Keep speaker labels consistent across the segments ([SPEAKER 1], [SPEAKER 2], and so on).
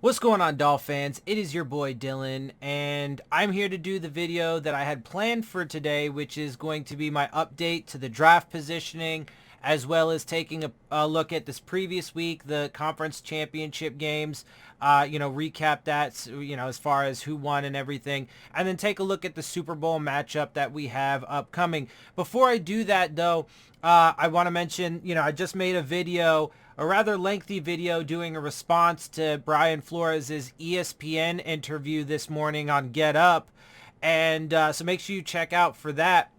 [SPEAKER 1] What's going on, Dolphins? It is your boy Dillon, and I'm here to do the video that I had planned for today, which is going to be my update to the draft positioning, as well as taking a look at this previous week, the conference championship games, recap that, as far as who won and everything, and then take a look at the Super Bowl matchup that we have upcoming. Before I do that, though, I want to mention, I just made a rather lengthy video doing a response to Brian Flores' ESPN interview this morning on Get Up. And so make sure you check out for that.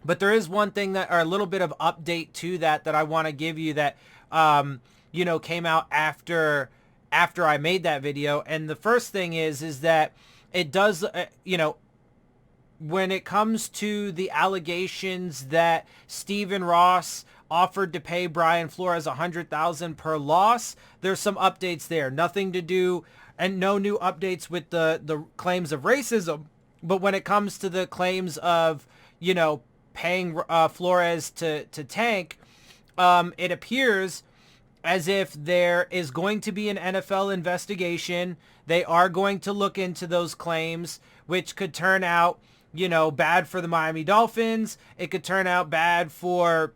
[SPEAKER 1] But there is one thing or a little bit of update to that I want to give you that, came out after I made that video. And the first thing is that it does, when it comes to the allegations that Stephen Ross offered to pay Brian Flores $100,000 per loss, there's some updates there. Nothing to do and no new updates with the claims of racism. But when it comes to the claims of, paying Flores to tank, it appears as if there is going to be an NFL investigation. They are going to look into those claims, which could turn out, bad for the Miami Dolphins. It could turn out bad for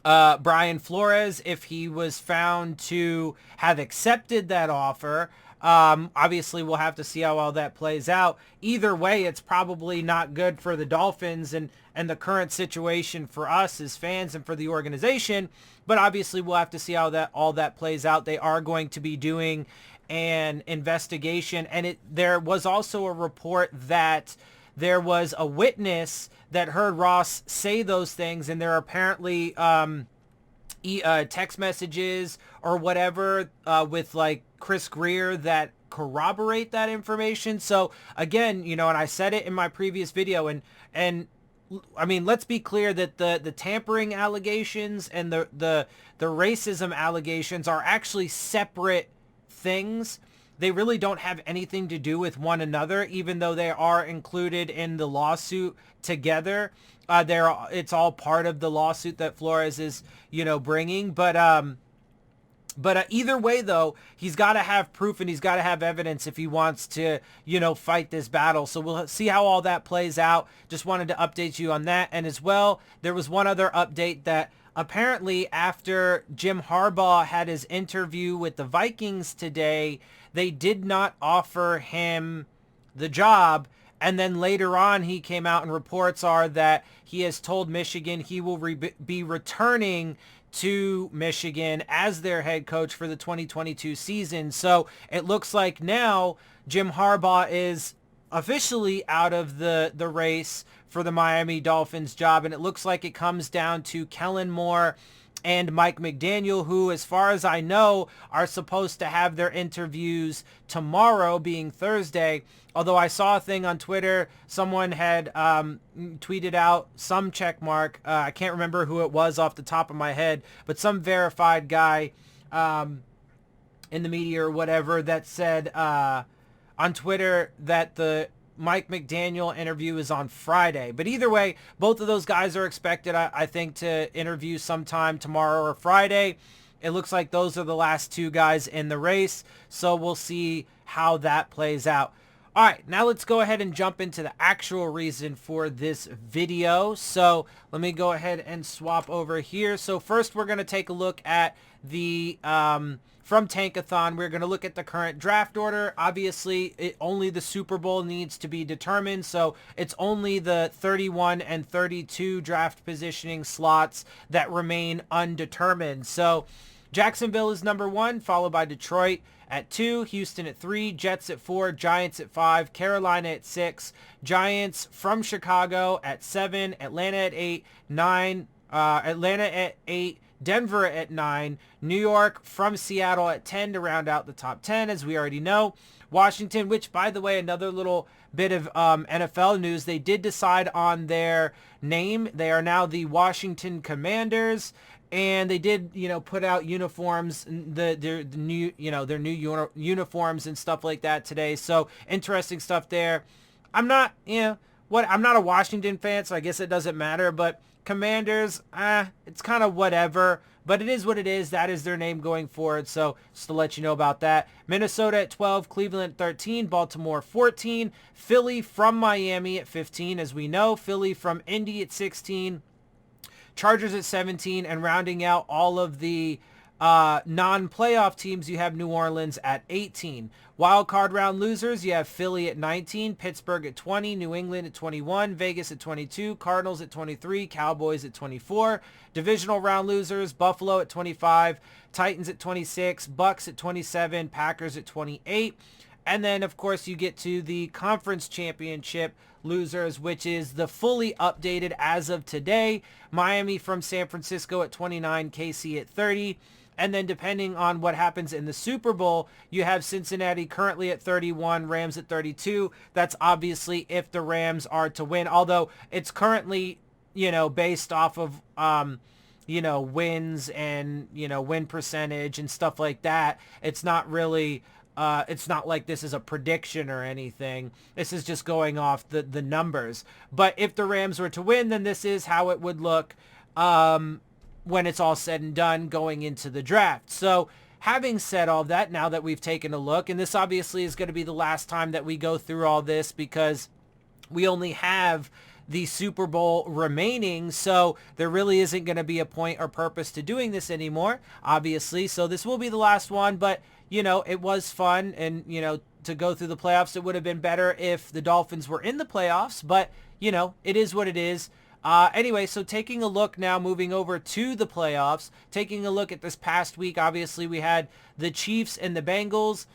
[SPEAKER 1] Brian Flores if he was found to have accepted that offer. Obviously, we'll have to see how all that plays out. Either way, it's probably not good for the Dolphins and the current situation for us as fans and for the organization. But obviously, we'll have to see how all that plays out. They are going to be doing an investigation. And there was also a report that there was a witness that heard Ross say those things, and there are apparently text messages or whatever with like Chris Greer that corroborate that information. So again, and I said it in my previous video, and I mean, let's be clear that the tampering allegations and the racism allegations are actually separate things. They really don't have anything to do with one another, even though they are included in the lawsuit together. It's all part of the lawsuit that Flores is, bringing. But either way, though, he's got to have proof and he's got to have evidence if he wants to, fight this battle. So we'll see how all that plays out. Just wanted to update you on that. And as well, there was one other update that apparently after Jim Harbaugh had his interview with the Vikings today, they did not offer him the job. And then later on, he came out and reports are that he has told Michigan he will be returning to Michigan as their head coach for the 2022 season. So it looks like now Jim Harbaugh is officially out of the race for the Miami Dolphins job. And it looks like it comes down to Kellen Moore and Mike McDaniel, who, as far as I know, are supposed to have their interviews tomorrow, being Thursday. Although I saw a thing on Twitter, someone had tweeted out some check mark. I can't remember who it was off the top of my head, but some verified guy in the media or whatever that said on Twitter that the Mike McDaniel interview is on Friday. But either way, both of those guys are expected, I think, to interview sometime tomorrow or Friday. It looks like those are the last two guys in the race. So we'll see how that plays out. All right, now let's go ahead and jump into the actual reason for this video. So let me go ahead and swap over here. So first we're going to take a look at the from Tankathon. We're going to look at the current draft order. Obviously, only the Super Bowl needs to be determined. So it's only the 31 and 32 draft positioning slots that remain undetermined. So Jacksonville is number 1, followed by Detroit at 2, Houston at 3, Jets at 4, Giants at 5, Carolina at 6, Giants from Chicago at 7, Atlanta at 8, 9, Atlanta at 8, Denver at 9, New York from Seattle at 10 to round out the top 10, as we already know. Washington, which, by the way, another little bit of NFL news, they did decide on their name. They are now the Washington Commanders. And they did, put out uniforms, their new uniforms and stuff like that today. So interesting stuff there. I'm not, what, I'm not a Washington fan, so I guess it doesn't matter, but Commanders, it's kind of whatever, but it is what it is. That is their name going forward, so just to let you know about that. Minnesota at 12, Cleveland at 13, Baltimore 14, Philly from Miami at 15, as we know, Philly from Indy at 16, Chargers at 17, and rounding out all of the non-playoff teams, you have New Orleans at 18. Wild card round losers, you have Philly at 19, Pittsburgh at 20, New England at 21, Vegas at 22, Cardinals at 23, Cowboys at 24. Divisional round losers, Buffalo at 25, Titans at 26, Bucks at 27, Packers at 28. And then, of course, you get to the conference championship losers, which is the fully updated as of today. Miami from San Francisco at 29, KC at 30. And then depending on what happens in the Super Bowl, you have Cincinnati currently at 31, Rams at 32. That's obviously if the Rams are to win, although it's currently, based off of, wins and, win percentage and stuff like that. It's not really, it's not like this is a prediction or anything. This is just going off the numbers. But if the Rams were to win, then this is how it would look, when it's all said and done going into the draft. So having said all that, now that we've taken a look, and this obviously is going to be the last time that we go through all this because we only have the Super Bowl remaining, so there really isn't going to be a point or purpose to doing this anymore, obviously. So this will be the last one, but, it was fun, and, to go through the playoffs. It would have been better if the Dolphins were in the playoffs, but, it is what it is. Anyway, so taking a look now, moving over to the playoffs, taking a look at this past week, obviously we had the Chiefs and the Bengals.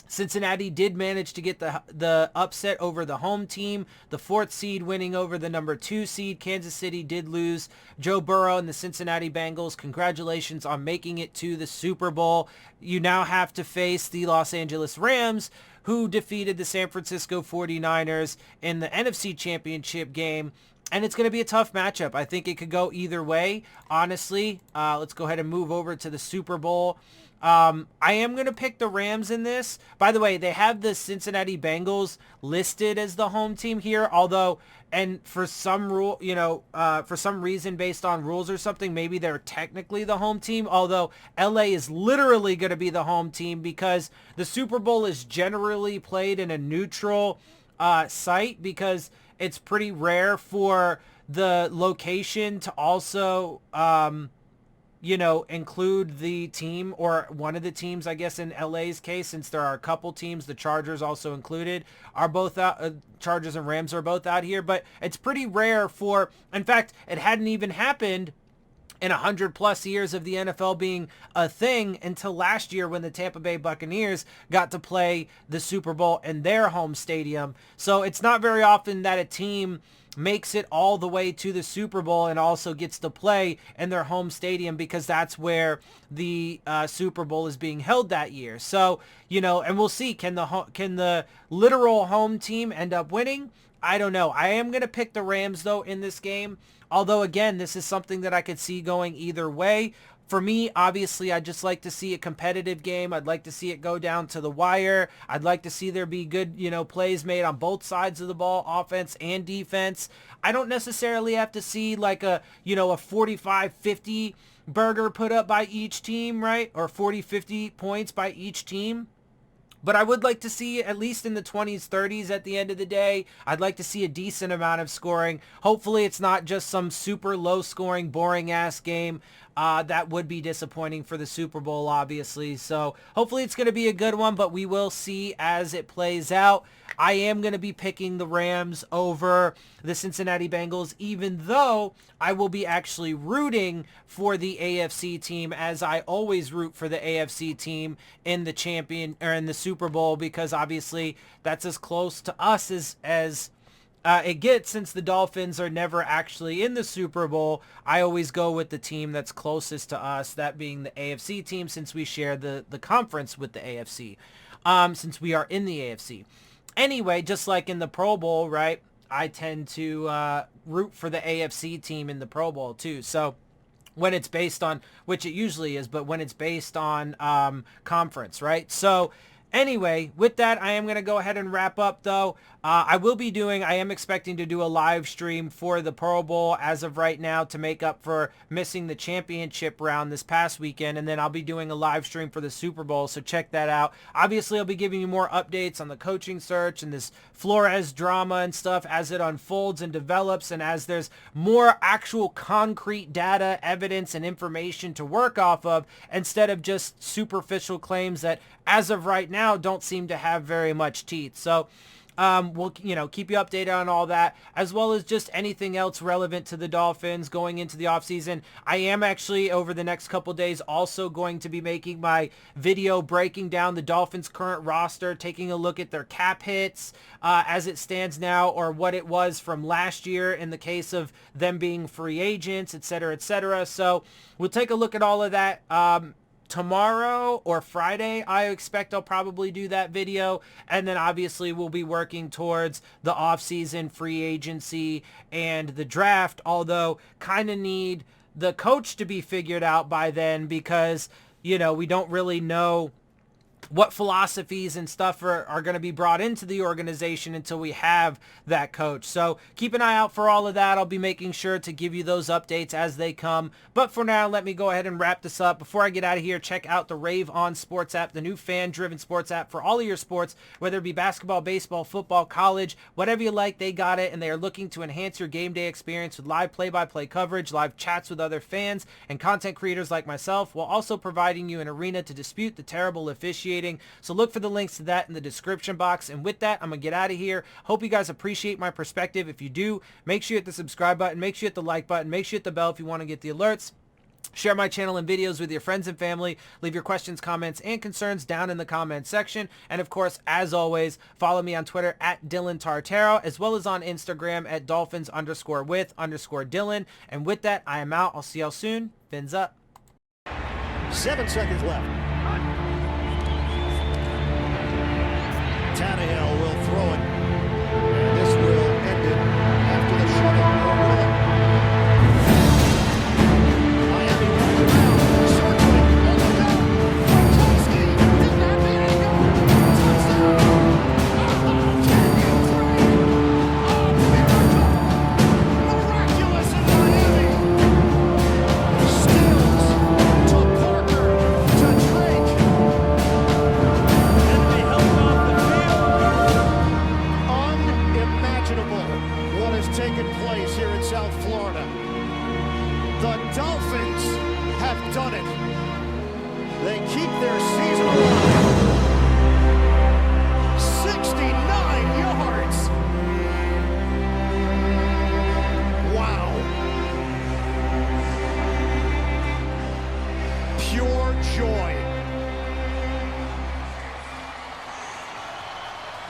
[SPEAKER 1] Cincinnati did manage to get the upset over the home team, the 4th seed winning over the number 2 seed. Kansas City did lose. Joe Burrow and the Cincinnati Bengals, congratulations on making it to the Super Bowl. You now have to face the Los Angeles Rams, who defeated the San Francisco 49ers in the NFC Championship game. And it's going to be a tough matchup. I think it could go either way, honestly. Let's go ahead and move over to the Super Bowl. I am going to pick the Rams in this. By the way, they have the Cincinnati Bengals listed as the home team here, although, and for some for some reason based on rules or something, maybe they're technically the home team, although LA is literally going to be the home team because the Super Bowl is generally played in a neutral site because it's pretty rare for the location to also, include the team or one of the teams, I guess, in LA's case, since there are a couple teams, the Chargers also included, are both out. Chargers and Rams are both out here, but it's pretty rare for, in fact, it hadn't even happened in 100+ years of the NFL being a thing until last year when the Tampa Bay Buccaneers got to play the Super Bowl in their home stadium. So it's not very often that a team makes it all the way to the Super Bowl and also gets to play in their home stadium because that's where the Super Bowl is being held that year. So, and we'll see, can the literal home team end up winning? I don't know. I am going to pick the Rams, though, in this game. Although, again, this is something that I could see going either way. For me, obviously, I'd just like to see a competitive game. I'd like to see it go down to the wire. I'd like to see there be good, plays made on both sides of the ball, offense and defense. I don't necessarily have to see like a 45-50 burger put up by each team, right? Or 40-50 points by each team. But I would like to see at least in the 20s, 30s at the end of the day. I'd like to see a decent amount of scoring. Hopefully it's not just some super low scoring, boring ass game. That would be disappointing for the Super Bowl, obviously. So hopefully it's going to be a good one, but we will see as it plays out. I am going to be picking the Rams over the Cincinnati Bengals, even though I will be actually rooting for the AFC team, as I always root for the AFC team in the in the Super Bowl, because obviously that's as close to us as it gets, since the Dolphins are never actually in the Super Bowl. I always go with the team that's closest to us, that being the AFC team, since we share the conference with the AFC, since we are in the AFC. Anyway, just like in the Pro Bowl, right, I tend to root for the AFC team in the Pro Bowl too. So when it's based on, which it usually is, but when it's based on conference, right? So Anyway, with that, I am going to go ahead and wrap up, though. I am expecting to do a live stream for the Pro Bowl as of right now to make up for missing the championship round this past weekend, and then I'll be doing a live stream for the Super Bowl, so check that out. Obviously, I'll be giving you more updates on the coaching search and this Flores drama and stuff as it unfolds and develops, and as there's more actual concrete data, evidence, and information to work off of instead of just superficial claims that, as of right now, don't seem to have very much teeth. So we'll keep you updated on all that, as well as just anything else relevant to the Dolphins going into the offseason. I am actually, over the next couple days, also going to be making my video breaking down the Dolphins' current roster, taking a look at their cap hits as it stands now, or what it was from last year in the case of them being free agents, etc., etc. So we'll take a look at all of that. Tomorrow or Friday, I expect I'll probably do that video, and then obviously we'll be working towards the offseason, free agency, and the draft, although kind of need the coach to be figured out by then because, we don't really know what philosophies and stuff are going to be brought into the organization until we have that coach. So keep an eye out for all of that. I'll be making sure to give you those updates as they come. But for now, let me go ahead and wrap this up. Before I get out of here, check out the Rave On Sports App, the new fan-driven sports app for all of your sports, whether it be basketball, baseball, football, college, whatever you like, they got it. And they are looking to enhance your game day experience with live play-by-play coverage, live chats with other fans, and content creators like myself, while also providing you an arena to dispute the terrible officiating. So look for the links to that in the description box. And with that, I'm going to get out of here. Hope you guys appreciate my perspective. If you do, make sure you hit the subscribe button. Make sure you hit the like button. Make sure you hit the bell if you want to get the alerts. Share my channel and videos with your friends and family. Leave your questions, comments, and concerns down in the comments section. And of course, as always, follow me on Twitter at DillonTartaro, as well as on Instagram at Dolphins_with_Dillon. And with that, I am out. I'll see y'all soon. Fins up.
[SPEAKER 2] 7 seconds left. Tannehill will throw it, and this will end it after the shuttle. Miami runs around, circling, on the go. Gronkowski did not need it. Touchdown! Can you pray? Oh, miracle! Miraculous in Miami. Stills to Parker to Drake. And they held off the what has taken place here in South Florida. The Dolphins have done it. They keep their season alive. 69 yards. Wow. Pure joy.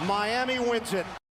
[SPEAKER 2] Miami wins it.